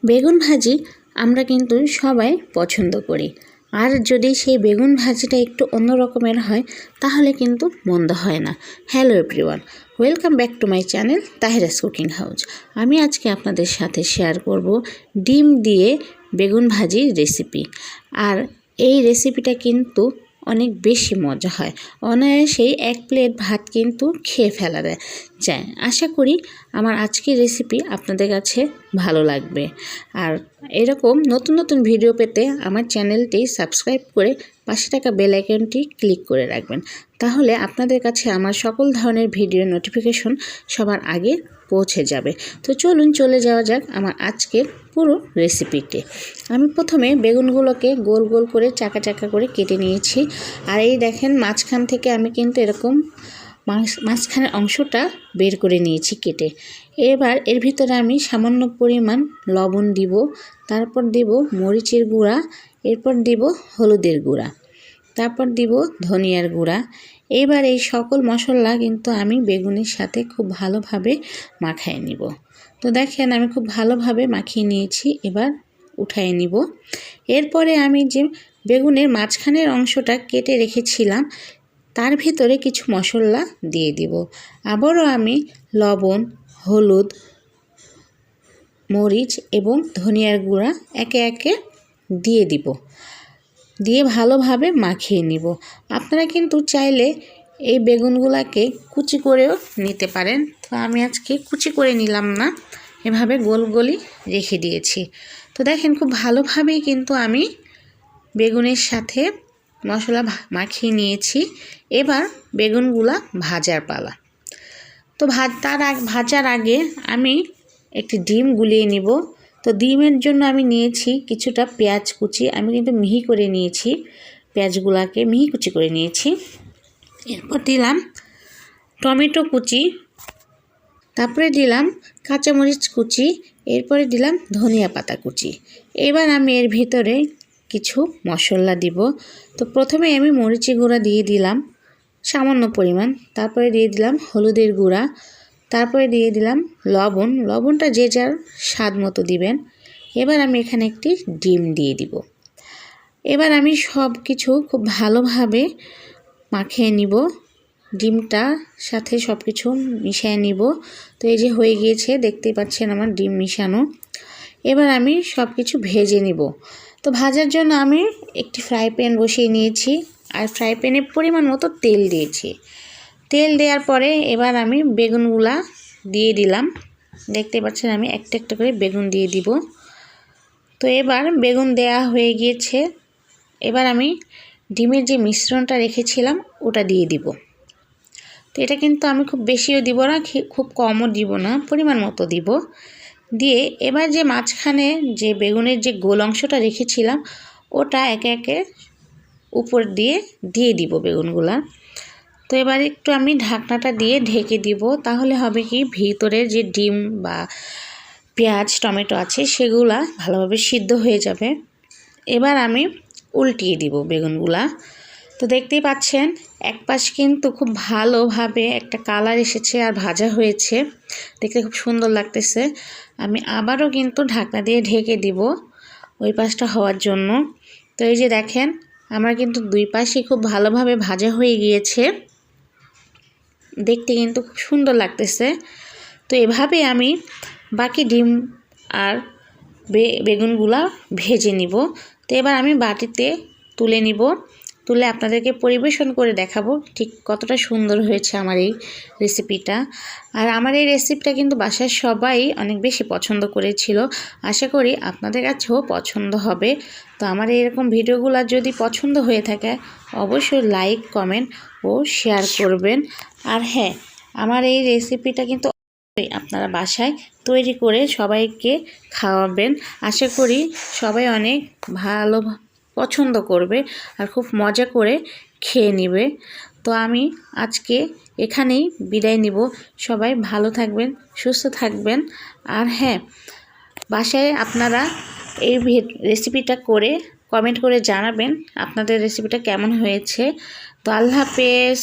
বেগুন ভাজি আমরা কিন্তু সবাই পছন্দ করি। আর যদি সেই বেগুন ভাজিটা একটু অন্য রকমের হয় তাহলে কিন্তু মন্দ হয় না। Hello everyone, welcome back to my channel Tahira's cooking house. আমি আজকে আপনাদের সাথে শেয়ার করব ডিম দিয়ে বেগুন ভাজির রেসিপি। আর এই রেসিপিটা কিন্তু অনেক বেশি মজা হয়। অনায়াসেই এক প্লেট ভাত কিন্তু খেয়ে ফেলা যায়। আশা করি আমার আজকের রেসিপি আপনাদের কাছে ভালো লাগবে। আর এরকম নতুন নতুন ভিডিও পেতে আমার চ্যানেলটি সাবস্ক্রাইব করে পাশে থাকা বেল আইকনটি ক্লিক করে রাখবেন। তাহলে আপনাদের কাছে আমার সকল ধরনের ভিডিও নোটিফিকেশন সবার আগে পৌঁছে যাবে। তো চলুন চলে যাওয়া যাক আমার আজকের পুরো রেসিপিতে। আমি প্রথমে বেগুনগুলোকে গোল গোল করে চাকা চাকা করে কেটে নিয়েছি। আর এই দেখেন মাঝখান থেকে আমি কিন্তু এরকম মাঝখানের অংশটা বের করে নিয়েছি কেটে। এবার এর ভিতরে আমি সামান্য পরিমাণ লবণ দিব, তারপর দিব মরিচের গুঁড়া, এরপর দিব হলুদের গুঁড়া, তারপর দিব ধনিয়ার গুঁড়া। এবার এই সকল মশলা কিন্তু আমি বেগুনের সাথে খুব ভালোভাবে মাখিয়ে নিব। তো দেখেন আমি খুব ভালোভাবে মাখিয়ে নিয়েছি, এবার উঠিয়ে নিব। এরপরে আমি যে বেগুনের মাঝখানের অংশটা কেটে রেখেছিলাম তার ভিতরে কিছু মশলা দিয়ে দিব। আবারও আমি লবণ, হলুদ, মরিচ এবং ধনিয়ার গুঁড়া একে একে দিয়ে দিব, দিয়ে ভালোভাবে মাখিয়ে নিব। আপনারা কিন্তু চাইলে এই বেগুনগুলোকে কুচি করেও নিতে পারেন। তো আমি আজকে কুচি করে নিলাম না, এভাবে গোল গোলই রেখে দিয়েছি। তো দেখেন খুব ভালোভাবেই কিন্তু আমি বেগুনের সাথে মশলা মাখিয়ে নিয়েছি। এবার বেগুনগুলা ভাজার পালা। তো ভাজার আগে আমি একটি ডিম গুলিয়ে নিব। তো ডিমের জন্য আমি নিয়েছি কিছুটা পেঁয়াজ কুচি, আমি কিন্তু মিহি করে নিয়েছি, পেঁয়াজগুলাকে মিহি কুচি করে নিয়েছি। এরপর দিলাম টমেটো কুচি, তারপরে দিলাম কাঁচামরিচ কুচি, এরপরে দিলাম ধনিয়া পাতা কুচি। এবার আমি এর ভিতরে কিছু মশলা দিব। তো প্রথমে আমি মরিচের গুঁড়া দিয়ে দিলাম সামান্য পরিমাণ, তারপরে দিয়ে দিলাম হলুদের গুঁড়া, তারপরে দিয়ে দিলাম লবণ, লবণটা যে যার স্বাদ মতো দিবেন। এবার আমি এখানে একটি ডিম দিয়ে দিব। এবার আমি সব কিছু খুব ভালোভাবে মাখিয়ে নিব, ডিমটা সাথে সব কিছু মিশিয়ে নিব। তো এই যে হয়ে গিয়েছে, দেখতেই পাচ্ছেন আমার ডিম মিশানো। এবার আমি সব কিছু ভেজে নিব। তো ভাজার জন্য আমি একটি ফ্রাই প্যান বসিয়ে নিয়েছি, আর ফ্রাই প্যানে পরিমাণ মতো তেল দিয়েছি। তেল দেওয়ার পরে এবার আমি বেগুনগুলা দিয়ে দিলাম। দেখতে পাচ্ছেন আমি একটা একটা করে বেগুন দিয়ে দিব। তো এবার বেগুন দেয়া হয়ে গিয়েছে, এবার আমি ডিমের যে মিশ্রণটা রেখেছিলাম ওটা দিয়ে দিব। তো এটা কিন্তু আমি খুব বেশিও দিব না, খুব কমও দিব না, পরিমাণ মতো দিব। দিয়ে এবার যে মাঝখানে যে বেগুনের যে গোল অংশটা রেখেছিলাম ওটা একে একে উপর দিয়ে দিব বেগুনগুলা। তো এবার একটু আমি ঢাকনাটা দিয়ে ঢেকে দিব, তাহলে হবে কি ভিতরের যে ডিম বা পেঁয়াজ টমেটো আছে সেগুলা ভালোভাবে সিদ্ধ হয়ে যাবে। এবার আমি উল্টিয়ে দিব বেগুনগুলা। তো দেখতেই পাচ্ছেন এক পাশ কিন্তু খুব ভালোভাবে একটা কালার এসেছে আর ভাজা হয়েছে, দেখতে খুব সুন্দর লাগতেছে। আমি আবারও কিন্তু ঢাকনা দিয়ে ঢেকে দিব ওই পাশটা হওয়ার জন্য। তো এই যে দেখেন আমার কিন্তু দুই পাশই খুব ভালোভাবে ভাজা হয়ে গিয়েছে, দেখতে কিন্তু খুব সুন্দর লাগতেছে। তো এভাবে আমি বাকি ডিম আর বেগুনগুলা ভেজে নিব। তো এবার আমি বাটিতে তুলে নিব, তুলে আপনাদেরকে পরিবেশন করে দেখাবো ঠিক কতটা সুন্দর হয়েছে আমার এই রেসিপিটা। আর আমার এই রেসিপিটা কিন্তু বাসায় সবাই অনেক বেশি পছন্দ করেছিল, আশা করি আপনাদের কাছেও পছন্দ হবে। তো আমার এরকম ভিডিওগুলো যদি পছন্দ হয়ে থাকে অবশ্যই লাইক, কমেন্ট ও শেয়ার করবেন। আর হ্যাঁ, আমার এই রেসিপিটা কিন্তু আপনারা বাসায় তৈরি করে সবাইকে খাওয়াবেন, আশা করি সবাই অনেক ভালো পছন্দ করবে আর খুব মজা করে খেয়ে নেবে। তো আমি আজকে এখানেই বিদায় নিব। সবাই ভালো থাকবেন, সুস্থ থাকবেন। আর হ্যাঁ, বাসায় আপনারা এই রেসিপিটা করে কমেন্ট করে জানাবেন আপনাদের রেসিপিটা কেমন হয়েছে। তো আল্লাহ হাফেজ।